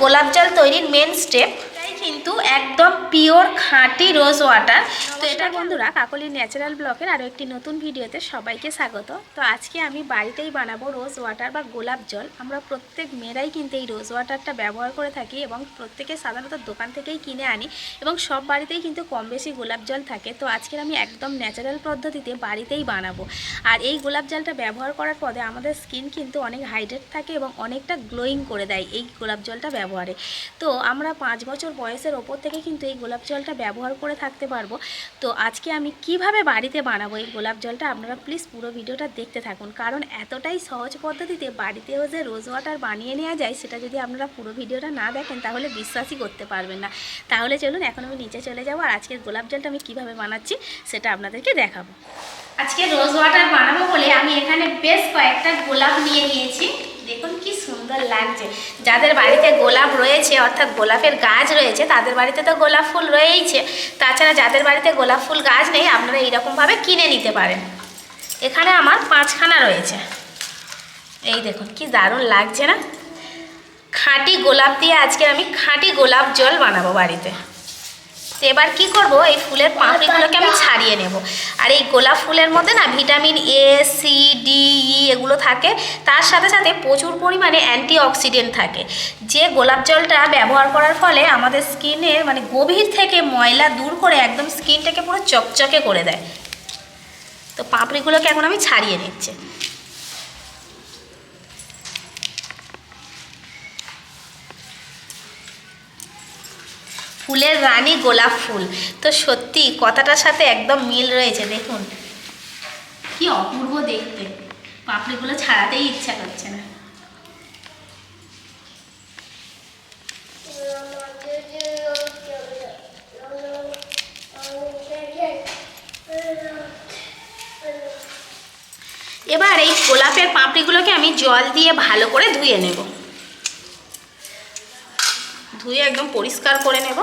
গোলাপ জল তৈরির মেন স্টেপ কিন্তু একদম পিওর খাঁটি রোজ ওয়াটার। তো এটা বন্ধুরা কাকলির ন্যাচারাল ব্লকের আরও একটি নতুন ভিডিওতে সবাইকে স্বাগত। তো আজকে আমি বাড়িতেই বানাবো রোজ ওয়াটার বা গোলাপ জল। আমরা প্রত্যেক মেয়েরাই কিন্তু এই রোজ ওয়াটারটা ব্যবহার করে থাকি এবং প্রত্যেকে সাধারণত দোকান থেকেই কিনে আনি এবং সব বাড়িতেই কিন্তু কম বেশি গোলাপ জল থাকে। তো আজকের আমি একদম ন্যাচারাল পদ্ধতিতে বাড়িতেই বানাবো। আর এই গোলাপ জলটা ব্যবহার করার পরে আমাদের স্কিন কিন্তু অনেক হাইড্রেট থাকে এবং অনেকটা গ্লোয়িং করে দেয় এই গোলাপ জলটা ব্যবহারে। তো আমরা 5 বছর বয়সের ওপর থেকে কিন্তু এই গোলাপ জলটা ব্যবহার করে থাকতে পারবো। তো আজকে আমি কিভাবে বাড়িতে বানাবো এই গোলাপ জলটা, আপনারা প্লিজ পুরো ভিডিওটা দেখতে থাকুন, কারণ এতটাই সহজ পদ্ধতিতে বাড়িতেও যে রোজ ওয়াটার বানিয়ে নেওয়া যায় সেটা যদি আপনারা পুরো ভিডিওটা না দেখেন তাহলে বিশ্বাসই করতে পারবেন না। তাহলে চলুন এখন আমি নিচে চলে যাবো আর আজকের গোলাপ জলটা আমি কিভাবে বানাচ্ছি সেটা আপনাদেরকে দেখাবো। আজকে রোজ ওয়াটার বানাবো বলে আমি এখানে বেশ কয়েকটা গোলাপ নিয়ে নিয়েছি। দেখুন কি সুন্দর লাগছে। যাদের বাড়িতে গোলাপ রয়েছে অর্থাৎ গোলাপের গাছ রয়েছে তাদের বাড়িতে তো গোলাপ ফুল রয়েইছে, তাছাড়া যাদের বাড়িতে গোলাপ ফুল গাছ নেই আপনারা এইরকমভাবে কিনে নিতে পারেন। এখানে আমার 5খানা রয়েছে। এই দেখুন কি দারুণ লাগছে না। খাঁটি গোলাপ দিয়ে আজকে আমি খাঁটি গোলাপ জল বানাবো বাড়িতে। তো এবার কী করবো, এই ফুলের পাপড়িগুলোকে আমি ছাড়িয়ে নেব। আর এই গোলাপ ফুলের মধ্যে না ভিটামিন এ, সি, ডি, ই এগুলো থাকে, তার সাথে সাথে প্রচুর পরিমাণে অ্যান্টিঅক্সিডেন্ট থাকে, যে গোলাপ জলটা ব্যবহার করার ফলে আমাদের স্কিনের মানে গভীর থেকে ময়লা দূর করে একদম স্কিনটাকে পুরো চকচকে করে দেয়। তো পাপড়িগুলোকে এখন আমি ছাড়িয়ে নিচ্ছি। ফুলের রানী গোলাপ ফুল, তো সত্যি কথাটার সাথে একদম মিল রয়েছে। দেখুন কি অপূর্ব দেখতে, পাপড়িগুলো ছাড়াতেই ইচ্ছা করছে না। এবার এই গোলাপের পাপড়িগুলোকে আমি জল দিয়ে ভালো করে ধুয়ে নেব। ধুয়ে একদম পরিষ্কার করে নেব।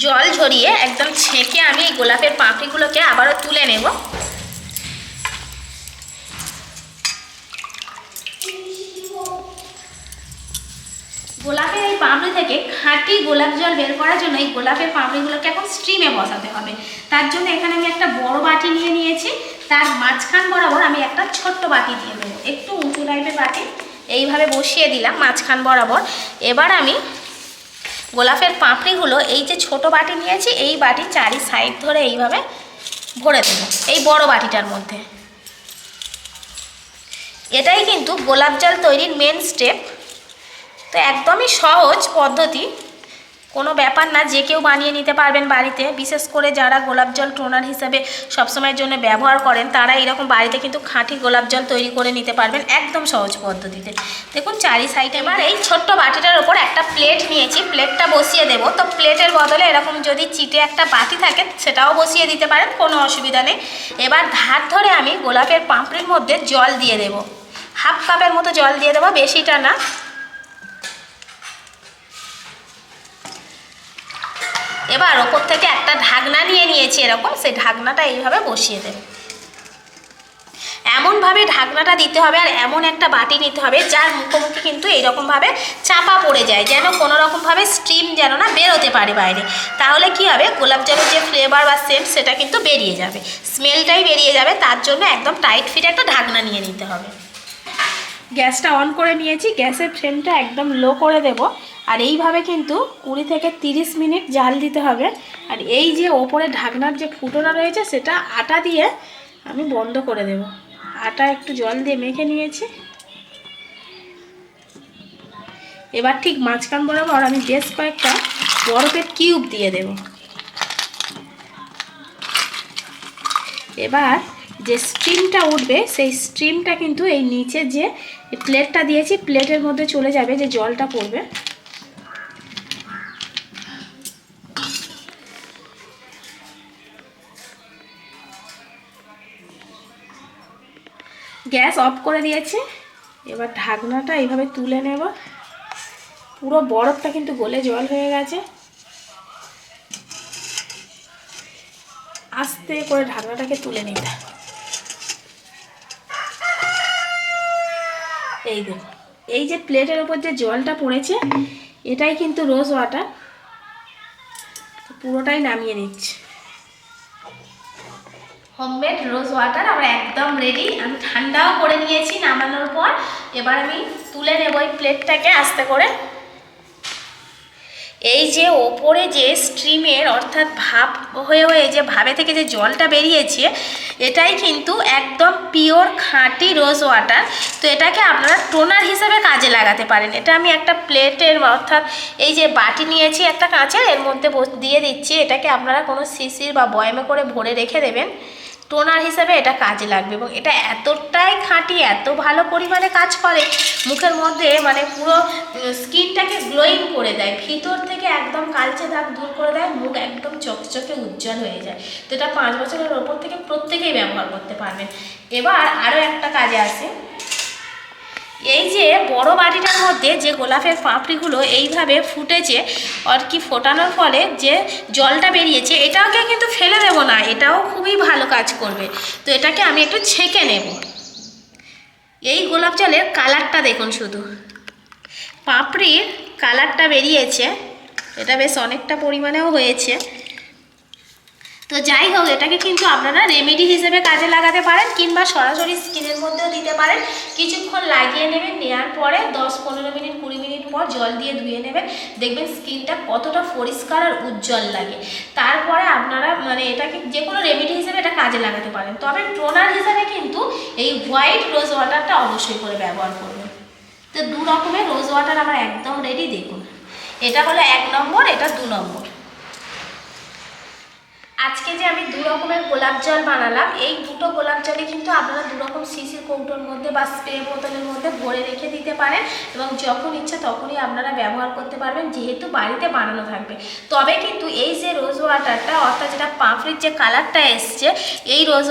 জল ঝরিয়ে একদম ছেঁকে আমি এই গোলাপের পাপড়িগুলোকে আবারও তুলে নেব। গোলাপের এই পাপড়ি থেকে খাঁটি গোলাপ জল বের করার জন্য এই গোলাপের পাপড়িগুলোকে এখন স্টিমে বসাতে হবে। তার জন্য এখানে আমি একটা বড় বাটি নিয়ে নিয়েছি, তার মাঝখান বরাবর আমি একটা ছোট্ট বাটি দিয়ে দেবো, একটু উঁচু টাইপের বাটি এইভাবে বসিয়ে দিলাম মাঝখান বরাবর। এবার আমি গোলাপের পাপড়িগুলো এই যে ছোট বাটি নিয়েছি এই বাটির চারি সাইড ধরে এইভাবে ভরে দেবো এই বড় বাটিটার মধ্যে। এটাই কিন্তু গোলাপ জল তৈরির মেন স্টেপ। তো একদমই সহজ পদ্ধতি, কোনো ব্যাপার না, যে কেউ বানিয়ে নিতে পারবেন বাড়িতে। বিশেষ করে যারা গোলাপ জল টোনার হিসেবে সবসময়ের জন্য ব্যবহার করেন তারা এরকম বাড়িতে কিন্তু খাঁটি গোলাপ জল তৈরি করে নিতে পারবেন একদম সহজ পদ্ধতিতে। দেখুন চারি সাইডে এবার এই ছোট্ট বাটিটার ওপর একটা প্লেট নিয়েছি, প্লেটটা বসিয়ে দেব। তো প্লেটের বদলে এরকম যদি চিটে একটা বাটি থাকে সেটাও বসিয়ে দিতে পারেন, কোনো অসুবিধা নেই। এবার ধার ধরে আমি গোলাপের পাপড়ির মধ্যে জল দিয়ে দেব, 1/2 কাপের মতো জল দিয়ে দেবো, বেশিটা না। এবার ওপর থেকে একটা ঢাকনা নিয়ে নিয়েছি এরকম, সেই ঢাকনাটা এইভাবে বসিয়ে দেব। এমনভাবে ঢাকনাটা দিতে হবে আর এমন একটা বাটি নিতে হবে যার মুখোমুখি কিন্তু এইরকমভাবে চাপা পড়ে যায়, যেন কোনো রকমভাবে স্টিম যেন না বেরোতে পারে বাইরে। তাহলে কি হবে, গোলাপ জলের যে ফ্লেভার বা সেন্ট সেটা কিন্তু বেরিয়ে যাবে, স্মেলটাই বেরিয়ে যাবে। তার জন্য একদম টাইট ফিট একটা ঢাকনা নিয়ে নিতে হবে। গ্যাসটা অন করে নিয়েছি, গ্যাসের ফ্লেমটা একদম লো করে দেব। আর এইভাবে কিন্তু 20 থেকে 30 মিনিট জাল দিতে হবে। আর এই যে ওপরে ঢাকনার যে ফুটোটা রয়েছে সেটা আটা দিয়ে আমি বন্ধ করে দেব। আটা একটু জল দিয়ে মেখে নিয়েছি। এবার ঠিক মাঝখান বরাবর আমি বেশ কয়েকটা বরফের কিউব দিয়ে দেব। এবার যে স্টিমটা উঠবে সেই স্টিমটা কিন্তু এই নিচে যে প্লেটটা দিয়েছি প্লেটের মধ্যে চলে যাবে, যে জলটা পড়বে। গ্যাস অফ করে দিয়েছি। এবার ঢাকনাটা এইভাবে তুলে নেব। পুরো বরফটা কিন্তু গলে জল হয়ে গেছে। আস্তে করে ঢাকনাটাকে তুলে নিতে। এই দেখুন, এই যে প্লেটের ওপর যে জলটা পড়েছে এটাই কিন্তু রোজ ওয়াটার। পুরোটাই নামিয়ে নিচ্ছি। হোমমেড রোজ ওয়াটার আমরা একদম রেডি। আমি ঠান্ডাও করে নিয়েছি নামানোর পর। এবার আমি তুলে নেব এই প্লেটটাকে আস্তে করে। এই যে ওপরে যে স্ট্রিমের অর্থাৎ ভাপ হয়ে হয়ে যে ভাবে থেকে যে জলটা বেরিয়েছে এটাই কিন্তু একদম পিওর খাঁটি রোজ ওয়াটার। তো এটাকে আপনারা টোনার হিসেবে কাজে লাগাতে পারেন। এটা আমি একটা প্লেটের অর্থাৎ এই যে বাটি নিয়েছি একটা কাঁচের, এর মধ্যে দিয়ে দিচ্ছি। এটাকে আপনারা কোনো শিশির বা বয়ামে করে ভরে রেখে দেবেন। টোনার হিসেবে এটা কাজে লাগবে এবং এটা এতটাই খাঁটি, এত ভালো পরিমাণে কাজ করে মুখের মধ্যে, মানে পুরো স্কিনটাকে গ্লোয়িং করে দেয়, ভিতর থেকে একদম কালচে দাগ দূর করে দেয়, মুখ একদম চকচকে উজ্জ্বল হয়ে যায়। তো এটা 5 বছরের ওপর থেকে প্রত্যেকেই ব্যবহার করতে পারবেন। এবার আরও একটা কাজে আসে। এই যে বড় বাটিটার মধ্যে যে গোলাপের পাপড়িগুলো এইভাবে ফুটেছে আর কি ফোটানোর ফলে যে জলটা বেরিয়েছে এটাকে কিন্তু ফেলে দেব না, এটাও খুবই ভালো কাজ করবে। তো এটাকে আমি একটু ছেঁকে নেব। এই গোলাপ জলের কালারটা দেখুন, শুধু পাপড়ির কালারটা বেরিয়েছে, এটা বেশ অনেকটা পরিমাণেও হয়েছে। তো যাই হোক, এটাকে কিন্তু আপনারা রেমেডি হিসেবে কাজে লাগাতে পারেন কিংবা সরাসরি স্কিনের মধ্যেও দিতে পারেন। কিছুক্ষণ লাগিয়ে নেবেন, নেওয়ার পরে 10-15 মিনিট 20 মিনিট পর জল দিয়ে ধুয়ে নেবেন, দেখবেন স্কিনটা কতটা পরিষ্কার আর উজ্জ্বল লাগে। তারপরে আপনারা মানে এটাকে যে কোনো রেমেডি হিসেবে এটা কাজে লাগাতে পারেন। তবে টোনার হিসেবে কিন্তু এই হোয়াইট রোজ ওয়াটারটা অবশ্যই করে ব্যবহার করবেন। তো 2 রকমের রোজ ওয়াটার আমার একদম রেডি। দেখুন, এটা হলো 1 নম্বর, এটা 2 নম্বর। আজকে যে আমি 2 রকমের গোলাপ জল বানালাম, এই দুটো গোলাপ জলে কিন্তু আপনারা 2 রকম শিশির কৌটোর মধ্যে বা স্প্রে বোতলের মধ্যে ভরে রেখে দিতে পারেন এবং যখন ইচ্ছা তখনই আপনারা ব্যবহার করতে পারবেন, যেহেতু বাড়িতে বানানো থাকবে। তবে কিন্তু এই যে রোজ ওয়াটারটা অর্থাৎ যেটা পাপড়ির যে কালারটা এসছে, এই রোজ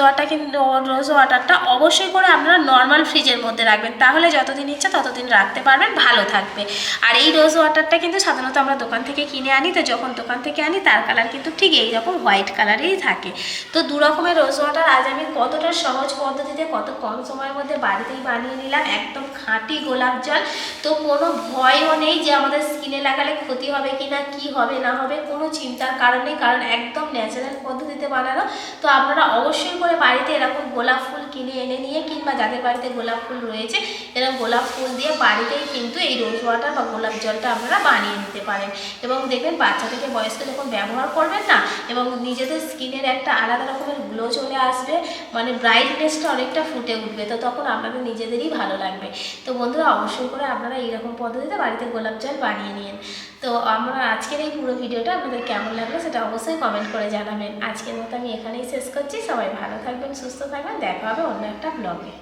ওয়াটারটা অবশ্যই করে আপনারা নর্মাল ফ্রিজের মধ্যে রাখবেন, তাহলে যতদিন ইচ্ছা ততদিন রাখতে পারবেন, ভালো থাকবে। আর এই রোজ ওয়াটারটা কিন্তু সাধারণত আমরা দোকান থেকে কিনে আনি, তো যখন দোকান থেকে আনি তার কালার কিন্তু ঠিক এইরকম হোয়াইট কালারেই থাকে। তো 2 রকমের রোজ ওয়াটার আজ আমি কতটা সহজ পদ্ধতিতে কত কম সময়ের মধ্যে বাড়িতেই বানিয়ে নিলাম, একদম খাঁটি গোলাপ জল। তো কোনো ভয়ও নেই যে আমাদের স্কিনে লাগালে ক্ষতি হবে কি না, কি হবে না হবে, কোনো চিন্তার কারণ নেই, কারণ একদম ন্যাচারাল পদ্ধতিতে বানানো। তো আপনারা অবশ্যই করে বাড়িতে এরকম গোলাপ ফুল কিনে এনে নিয়ে কিংবা যাদের বাড়িতে গোলাপ ফুল রয়েছে এরকম গোলাপ ফুল দিয়ে বাড়িতেই কিন্তু এই রোজ ওয়াটার বা গোলাপ জলটা আপনারা বানিয়ে নিতে পারেন। এবং দেখবেন বাচ্চা থেকে বয়স্ক যখন ব্যবহার করবেন না, এবং নিজেদের স্কিনের একটা আলাদা রকমের গ্লো চলে আসবে, মানে ব্রাইটনেসটা অনেকটা ফুটে উঠবে, তো তখন আপনাদের নিজেদেরই ভালো লাগবে। তো বন্ধুরা, অবশ্যই করে আপনারা এইরকম পদ্ধতিতে বাড়িতে গোলাপ জল বানিয়ে নিন। তো আমরা আজকের এই পুরো ভিডিওটা আপনাদের কেমন লাগলো সেটা অবশ্যই কমেন্ট করে জানাবেন। আজকের মতো আমি এখানেই শেষ করছি। সবাই ভালো থাকবেন, সুস্থ থাকবেন, দেখা হবে অন্য একটা ব্লগে।